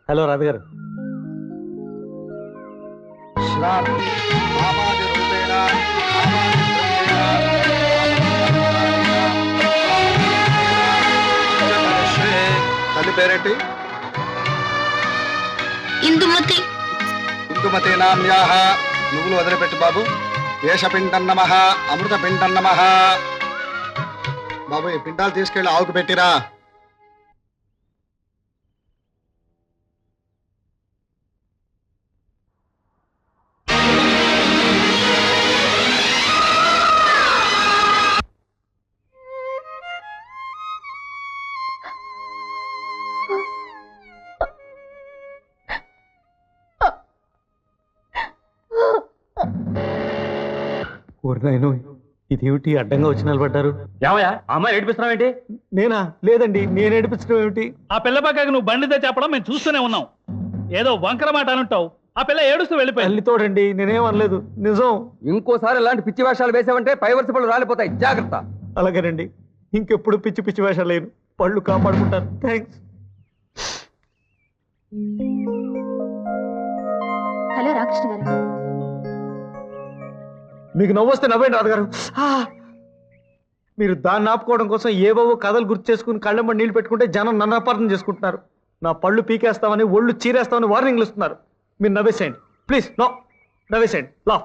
Hello Radha గారు. తల్లి పేరేంటి? ఇందుమతి. ఇందుమతి నామ్యాహ. నువ్వులు వదిలిపెట్టు బాబు. దేశపిండన్నమః అమృత పిండన్నమః. బాబు ఈ పిండాలు తీసుకెళ్ళి ఆవుకు పెట్టిరా. ఊరినాయను ఇదేమిటి అడ్డంగా వచ్చి నిలబడ్డారు? ఏమయ్యా అమ్మాయి ఏడిపిస్తున్నావేంటి? నేనా? లేదండి, నేను ఏడిపించడం ఏమిటి? ఆ పిల్ల పక్కకి నువ్వు బండితో చెప్పడం మేము చూస్తూనే ఉన్నాం. ఏదో వంకర మాట అనుంటావు, ఆ పిల్ల ఏడుస్తూ వెళ్ళిపోయింది. తల్లి తోడండి, నేనేం అనలేదు, నిజం. ఇంకోసారి ఇలాంటి పిచ్చి వేషాలు వేసావంటే పై వరుస పళ్ళు రాలిపోతాయి, జాగ్రత్త. అలాగేనండి, ఇంకెప్పుడు పిచ్చి పిచ్చి వేషాలు లేను, పళ్ళు కాపాడుకుంటారు. థ్యాంక్స్. హలో రామకృష్ణ గారు. మీకు నవ్వొస్తే నవ్వేండి రాధగారు. మీరు దాన్ని ఆపుకోవడం కోసం ఏవేవో కథలు గుర్తు చేసుకుని కళ్ళెంబడి నీళ్లు పెట్టుకుంటే జనం నన్ను అపార్థం చేసుకుంటున్నారు. నా పళ్ళు పీకేస్తామని ఒళ్ళు చీరేస్తామని వార్నింగ్లు ఇస్తున్నారు. మీరు నవ్వేసేయండి ప్లీజ్. నో, నవ్వేసేయండి. లా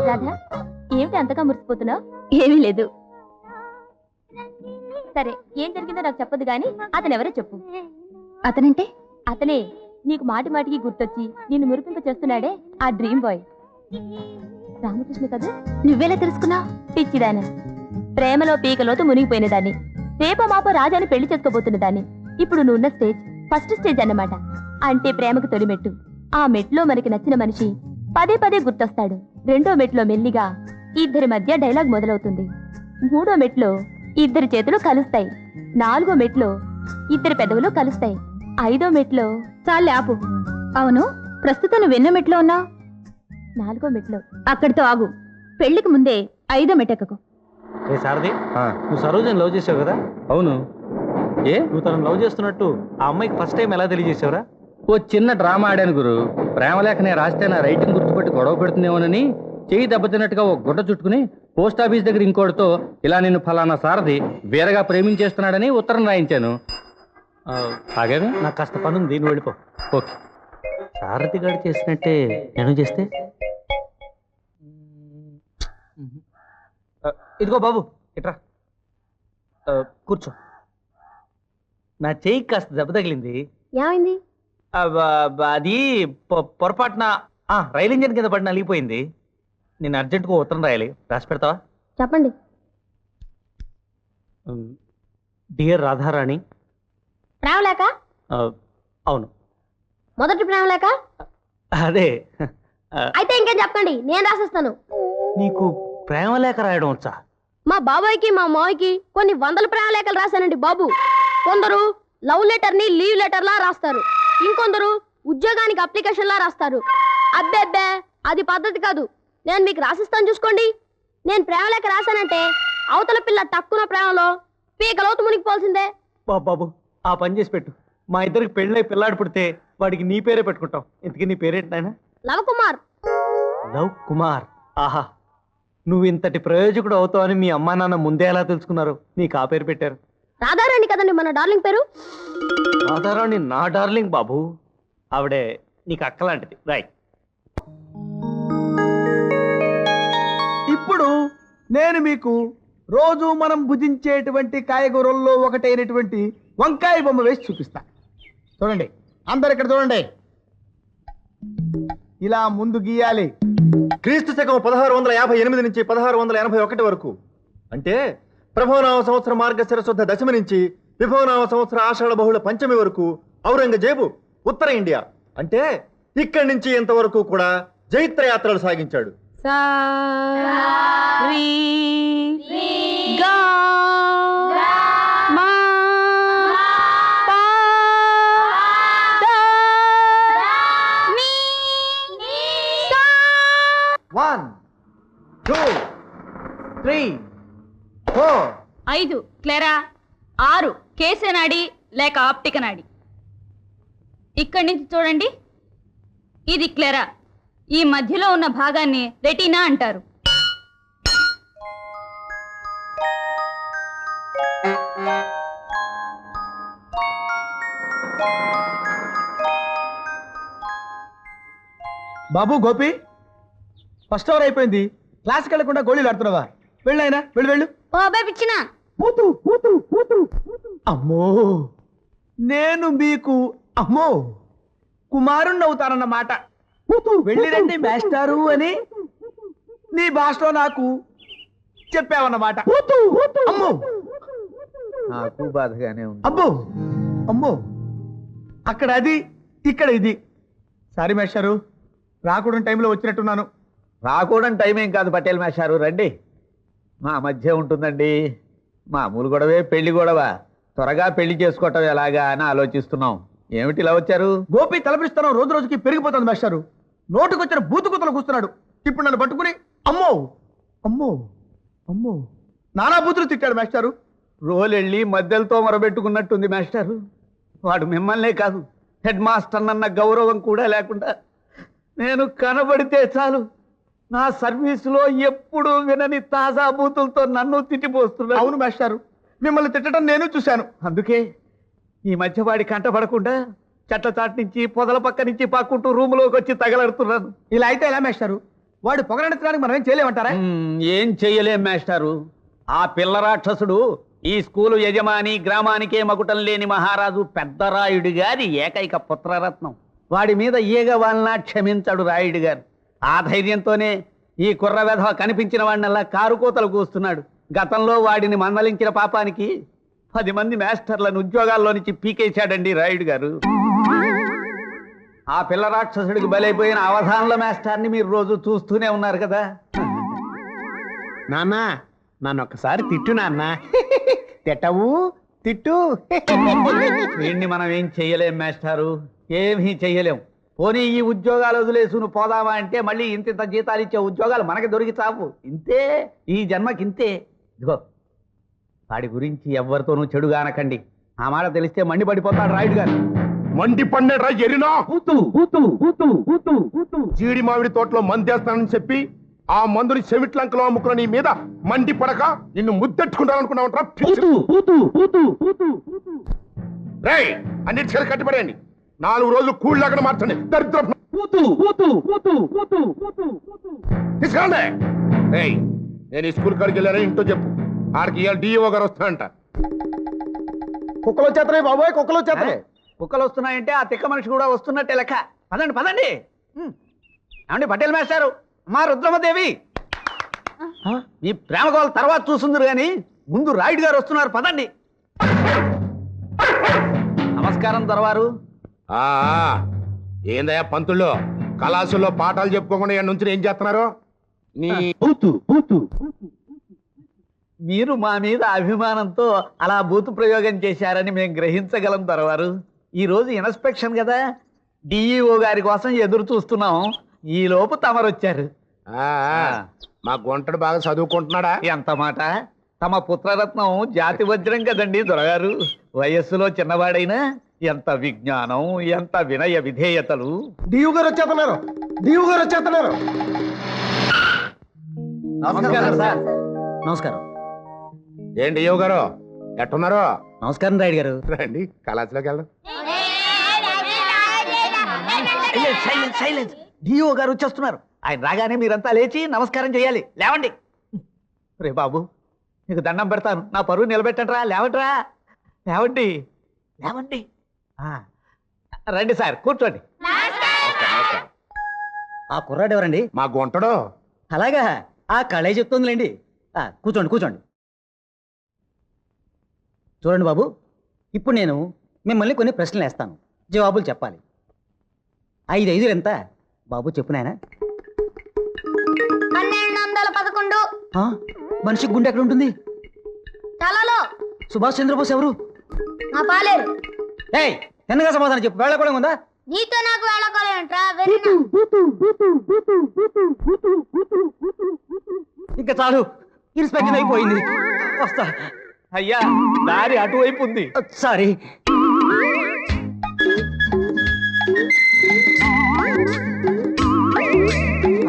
రాధా, ఏమిటి అంతగా మురిసిపోతున్నావు? ఏమీ లేదు. సరే, ఏం జరిగిందో నాకు చెప్పదు గాని అతనెవరో చెప్పు. అతనంటే? అతనే నీకు మాటి మాటికి గుర్తొచ్చి నిన్ను మురిపింప చేస్తున్నాడే, ఆ డ్రీమ్ బాయ్ రామకృష్ణ కదా. నువ్వెలా తెలుసుకున్నావు? పిచ్చిదానా, ప్రేమలో పీకలోతు మునిగిపోయిన దాన్ని, రేపో మాపో రాజాని పెళ్లి చేసుకోబోతున్న దాన్ని. ఇప్పుడు నువ్వున్న స్టేజ్ ఫస్ట్ స్టేజ్ అన్నమాట. అంటే ప్రేమకు తొలి మెట్టు. ఆ మెట్లో మనకి నచ్చిన మనిషి పదే పదే గుర్తొస్తాడు. రెండో మెట్లో మెల్లిగా ఇద్దరి మధ్య డైలాగ్ మొదలవుతుంది. మూడో మెట్లో ఇద్దరి చేతులు కలుస్తాయి. నాలుగో మెట్లో ఇద్దరి పెదవులు కలుస్తాయి. ఐదో మెట్లో చాలే ఆపు. అవును, ప్రస్తుతం నువ్వెన్నో మెట్లో ఉన్నావు? నాలుగో మెట్లో. అక్కడితో ఆగు, పెళ్లికి ముందే ఐదో మెట్టెక్కకు. ఏ సారథి, నువ్వు సరోజని లవ్ చేసావు కదా? అవును. ఏ నువ్వు తనను లవ్ చేస్తున్నట్టు ఆ అమ్మాయికి ఫస్ట్ టైం ఎలా తెలియజేసావురా? ఓ చిన్న డ్రామా ఆడాను గురు. ప్రేమలేఖనే రాస్తే నా రైటింగ్ గుర్తుపట్టి గొడవ పెడుతుందేమోనని చెయ్యి దెబ్బతిన్నట్టుగా ఒక గుడ్డ చుట్టుకుని పోస్ట్ ఆఫీస్ దగ్గర ఇంకోటితో ఇలా నిన్ను ఫలానా సారథి వేరగా ప్రేమించేస్తున్నాడని ఉత్తరం రాయించాను. ఆగానే నాకు కాస్త పని ఉంది, నువ్వు వెళ్ళిపో. ఓకే. సారథి గారు చేసినట్టే నేను చేస్తే. ఇదిగో బాబు, ఇట్రా కూర్చో. నా చెయ్యి కాస్త దెబ్బ తగిలింది. ఏమైంది? అది పొరపాటున రైలు ఇంజన్ కింద పడి నలిగిపోయింది. నేను అర్జెంటుగా ఉత్తరం రాయాలి, రాసి పెడతావా? చెప్పండి. డియర్ రాధారాణి. ప్రేమలేక? అవును. మొదటి ప్రేమలేక? అదే. అయితే ఇంకేం చెప్పండి, నేను రాసిస్తాను. నీకు ప్రేమలేఖ రాయడం వచ్చా? మా బాబాయ్కి మా మావయ్యకి కొన్ని వందల ప్రేమలేఖలు రాశానండి బాబు. కొందరు లవ్ లెటర్ ని లీవ్ లెటర్ లా రాస్తారు, ఇంకొందరు ఉద్యోగానికి అప్లికేషన్ లా రాస్తారు. అబ్బే, అది పద్ధతి కాదు. నేను మీకు రాసిస్తాను, చూసుకోండి. నేను ప్రేమలేఖ రాశానంటే అవతల పిల్ల టక్కున ప్రేమలో పీకలోతు మునిగిపోవాల్సిందే. బాబు, ఆ పని చేసి పెట్టు. మా ఇద్దరికి పెళ్ళై పిల్లాడు పుడితే వాడికి నీ పేరే పెట్టుకుంటాం. ఇంతకీ నీ పేరేంటి నాయన? లవ్ కుమార్. లవ్ కుమార్. ఆహా, నువ్వు ఇంతటి ప్రయోజకుడు అవుతావని మీ అమ్మా నాన్న ముందే ఎలా తెలుసుకున్నారు? నీకు ఆ పేరు పెట్టారు. రాధారాణి కదండి మన డార్లింగ్ పేరు. రాధారాణి నా డార్లింగ్ బాబు. ఆవిడే నీకు అక్కలాంటిది. రైట్. ఇప్పుడు నేను మీకు రోజు మనం భుజించేటువంటి కాయగూరల్లో ఒకటైనటువంటి వంకాయ బొమ్మ వేసి చూపిస్తా. చూడండి, అందరు ఇక్కడ చూడండి. ఇలా ముందు గీయాలి. క్రీస్తు శకం 1658 నుంచి 1681 వరకు, అంటే ప్రభవనామ సంవత్సరం మార్గశిర శుద్ధ దశమి నుంచి విభవనామ సంవత్సర ఆషాఢ బహుళ పంచమి వరకు ఔరంగజేబు ఉత్తర ఇండియా అంటే ఇక్కడి నుంచి ఇంతవరకు కూడా జైత్ర యాత్రలు సాగించాడు. సా రి గా మా పా దా ని సా. 1 2 3 4 5 క్లెరా, 6 కేశనాడి లేక ఆప్టిక నాడి. ఇక్కడి నుంచి చూడండి, ఇది క్లెరా. ఈ మధ్యలో ఉన్న భాగాన్ని రెటీనా అంటారు. బాబు గోపి, ఫస్ట్ అవర్ అయిపోయింది, క్లాస్కి వెళ్ళకుండా గోళీలు ఆడుతున్నావా? వెళ్ళైనా వెళ్ళు వెళ్ళు. పూతు పూతు పూతు. అమ్మో, నేను మీకు అమ్మో కుమారుణ్ణి అవుతానన్నమాట. పూతు వెళ్ళిరండి మాస్టారు అని నీ భాషలో నాకు చెప్పావన్నమాట. అమ్మో నాకు బాధగానే ఉంది. అబ్బో అమ్మో, అక్కడ అది ఇక్కడ ఇది. సారీ మాస్టారు, రాకూడని టైంలో వచ్చినట్టున్నాను. రాకూడని టైం ఏం కాదు పటేల్ మాస్టారు, రండి. మా మధ్య ఉంటుందండి మామూలు గొడవే, పెళ్లి గొడవ. త్వరగా పెళ్లి చేసుకోవటం ఎలాగా అని ఆలోచిస్తున్నాం. ఏమిటి ఇలా వచ్చారు? గోపి తలపిస్తాను రోజు రోజుకి పెరిగిపోతుంది మాస్టారు. నోటుకొచ్చిన బూతు కుతలు కూస్తున్నాడు. ఇప్పుడు నన్ను పట్టుకుని అమ్మో అమ్మో అమ్మో నానా బూతులు తిట్టాడు మాస్టారు. రోలెళ్ళి మధ్యలతో మొరబెట్టుకున్నట్టుంది మాస్టారు. వాడు మిమ్మల్నే కాదు, హెడ్ మాస్టర్ అన్న గౌరవం కూడా లేకుండా నేను కనబడితే చాలు నా సర్వీసులో ఎప్పుడు వినని తాజా బూతులతో నన్ను తిట్టిపోస్తున్నాడు. అవును మాస్టారు, మిమ్మల్ని తిట్టడం నేను చూశాను. అందుకే ఈ మధ్య వాడి కంట పడకుండా చెట్ల చాటు నుంచి పొదల పక్క నుంచి పాక్కుంటూ రూములోకి వచ్చి తగలడుతున్నాను. ఇలా అయితే ఎలా మాస్టారు? వాడు పొగడెత్తడానికి మనం ఏం చేయలేమంటారా? ఏం చెయ్యలేం మాస్టారు. ఆ పిల్ల రాక్షసుడు ఈ స్కూలు యజమాని, గ్రామానికే మకుటం లేని మహారాజు పెద్దరాయుడు గారి ఏకైక పుత్రరత్నం. వాడి మీద ఈగ వాళ్ళ క్షమించడు రాయుడు గారు. ఆ ధైర్యంతోనే ఈ కుర్ర వెధవ కనిపించిన వాడినల్లా కారుకోతలు కూస్తున్నాడు. గతంలో వాడిని మందలించిన పాపానికి 10 మంది మాస్టర్లను ఉద్యోగాల్లో నుంచి పీకేశాడండి రాయుడు గారు. ఆ పిల్ల రాక్షసుడికి బలైపోయిన అవధానుల మాస్టర్ని మీరు రోజు చూస్తూనే ఉన్నారు కదా. నాన్న, నన్ను ఒక్కసారి తిట్టు నాన్న. తిట్టవు తిట్టు. వీడిని మనం ఏం చెయ్యలేం మాస్టారు, ఏమీ చెయ్యలేం. పోనీ ఈ ఉద్యోగాలు వదిలేసును పోదామా అంటే మళ్ళీ ఇంత జీతాలు ఇచ్చే ఉద్యోగాలు మనకి దొరికి చావు. ఇంతే, ఈ జన్మకింతే. ఇదిగో వాడి గురించి ఎవరితోనూ చెడుగా అనకండి. ఆ మాట తెలిస్తే మండిపడిపోతాడు రాయుడు గారు. మండి పన్నెడ్రా ఎరినా జీడి మామిడి తోటలో మందేస్తానని చెప్పి ఆ మందుని చెవిట్లంకలో అమ్ముకున్న నీ మీద మండి పడక నిన్ను ముద్దెట్టుకుంటాననుకున్నావుట్రా. రేయ్, అన్నిటికీ కట్టిపడేయండి. 4 రోజులు కూళ్ళగా మార్చండి. దరిద్ర తీసుకురండి. రేయ్, నేను ఈ స్కూల్ కాడికి వెళ్ళాను, ఇంటో చెప్పు. ఆడికి ఇవాళ డిఓ గారు వస్తానంట. కుక్కలు వచ్చేస్తున్నాయి బాబోయ్, కుక్కలు వచ్చేస్తున్నాయి. కుక్కలు వస్తున్నాయంటే ఆ తిక్క మనిషి కూడా వస్తున్నట్టే లెక్క. పదండి పదండి. ఏమండి పటేల్ మాస్టారు, మా రుద్రమదేవి మీ ప్రేమ గోల తర్వాత చూసుందరు కానీ ముందు రాయుడు గారు వస్తున్నారు, పదండి. నమస్కారం దొరవారు. ఆ ఏందయ్యా పంతుల్లో కళాశాలలో పాఠాలు చెప్పుకోకుండా ఇక్కడ నుంచి ఏం చేస్తున్నారు? నీ మీరు మా మీద అభిమానంతో అలా బూతు ప్రయోగం చేశారని మేము గ్రహించగలం దొరవారు. ఈ రోజు ఇన్స్పెక్షన్ కదా, డిఈఓ గారి కోసం ఎదురు చూస్తున్నాం. ఈ లోపు తమరొచ్చారు. మా గుంటడు బాగా చదువుకుంటున్నాడా? ఎంత మాట! తమ పుత్రరత్నం జాతి వజ్రం కదండి దొరగారు. వయస్సులో చిన్నవాడైనా ఎంత విజ్ఞానం, ఎంత వినయ విధేయతలు. డియు గారు వచ్చేస్తున్నారు, డియు గారు వచ్చేస్తున్నారు. నమస్కారం సార్. నమస్కారం. ఏంటి డిఓ గారు ఎట్టున్నారు? నమస్కారం రాయుడు గారు. రండి కళాశాలకి వెళ్దాం. సైలెన్స్. డిఓ గారు వచ్చేస్తున్నారు. ఆయన రాగానే మీరంతా లేచి నమస్కారం చేయాలి. లేవండి. రే బాబు, నీకు దండం పెడతాను, నా పరువు నిలబెట్టండిరా. లేవండిరా, లేవండి లేవండి. రండి సార్, కూర్చోండి. ఆ కుర్రాడు ఎవరండి? మా గుంటడు. అలాగా, ఆ కళే చెప్తుందిలేండి. కూర్చోండి కూర్చోండి. చూడండి బాబు, ఇప్పుడు నేను మిమ్మల్ని కొన్ని ప్రశ్నలు వేస్తాను, జవాబులు చెప్పాలి. 5 5 ఎంత బాబు? చెప్పు నాయనా. 1211 ఆ? మనిషికి గుండె ఎక్కడ ఉంటుంది? తలలో సుభాష్ చంద్రబోస్ ఎవరు? నా పాలేరు. ఏయ్ ఎన్నగా సమాధానం చెప్పు. వేళ కూడా ఉందా? నీతో నాకు వేళకోలేంట్రా ఇంకా చాలు, ఇన్స్పెక్షన్ అయిపోయింది. వస్తా. అయ్యా దారి అటువైపు ఉంది. సారీ.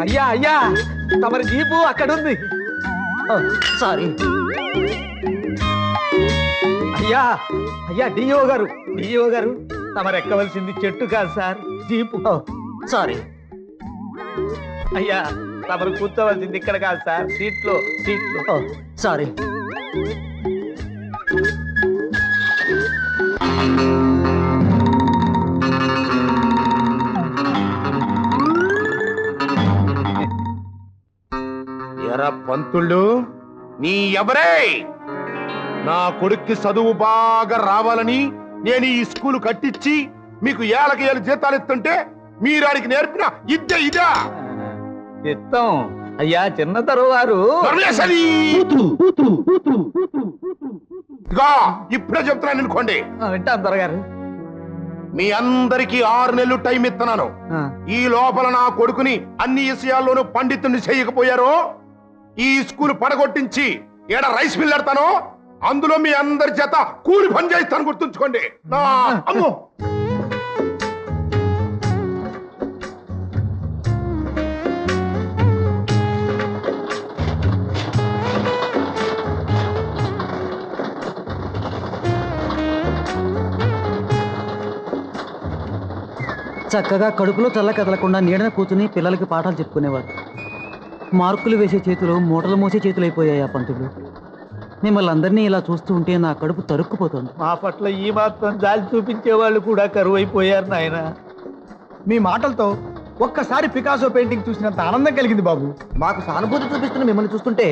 అయ్యా అయ్యా తమరి జీపు అక్కడుంది. సారీ. అయ్యా అయ్యా డిఓ గారు తమరు ఎక్కవలసింది చెట్టు కాదు సార్, జీపు. సారీ. అయ్యా తమరు కూర్చోవలసింది ఇక్కడ కాదు సార్, సీట్లో. సారీ. ఎరా పంతుళ్ళు, నీ ఎవరే? నా కొడుక్కి చదువు బాగా రావాలని నేను ఈ స్కూల్ కట్టించి మీకు ఏళ్ళకి ఏళ్ళు జీతాలు ఇస్తుంటే మీరాడికి నేర్పిన ఇదా? చిత్తం అయ్యా చిన్నతరు వారు. వదిలేసరి! ఇదిగో, ఇప్పుడే చెప్తున్నాను అనుకోండి. వింటాం దొరగారు. మీ అందరికి 6 నెలలు టైం ఇస్తున్నాను. ఈ లోపల నా కొడుకుని అన్ని విషయాల్లోనూ పండితుడిని చేయకపోయారో ఈ స్కూల్ పడగొట్టించి ఏడ రైస్ మిల్ పెడతాను, అందులో మీ అందరి చేత కూలి పని చేయిస్తాను, గుర్తుంచుకోండి. అమ్మో, చక్కగా కడుపులో చల్ల కదలకుండా నీడన కూర్చుని పిల్లలకి పాఠాలు చెప్పుకునేవారు. మార్కులు వేసే చేతులు మూటలు మోసే చేతులు అయిపోయాయి ఆ పంతులు. మిమ్మల్ని అందరినీ ఇలా చూస్తూ ఉంటే నా కడుపు తరుక్కుపోతుంది. మా పట్ల ఈ మాత్రం జాలి చూపించే వాళ్ళు కూడా కరువైపోయారు నాయన. మీ మాటలతో ఒక్కసారి పికాసో పెయింటింగ్ చూసినంత ఆనందం కలిగింది బాబు. మాకు సానుభూతి చూపిస్తున్న మిమ్మల్ని చూస్తుంటే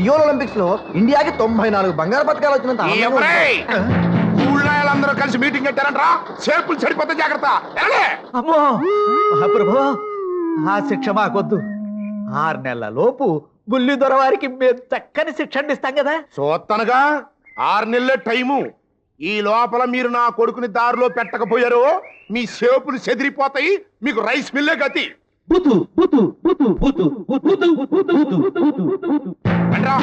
రియో ఒలింపిక్స్ లో ఇండియాకి 94 బంగారు పథకాలు వచ్చినంత ఈ ఆనందంగా ఎవరే? ఉంది. స్కూల్ నాయలందరూ కలిసి మీటింగ్ పెట్టారంట్రా. చేర్పులు చెడిపోతే జాగ్రత్త. వెళ్ళండి. అమ్మో మహాప్రభు, ఆ శిక్ష మాకొద్దు. 6 నెలల లోపు బుల్లి దొరవారికి మేము చక్కని శిక్షణ ఇస్తాం కదా. చూత్తనగా 6 నెలల టైము. ఈ లోపల మీరు నా కొడుకుని దారిలో పెట్టకపోయారో మీ సేపులు చెదిరిపోతాయి, మీకు రైస్ మిల్లే గతి. రండ్రా.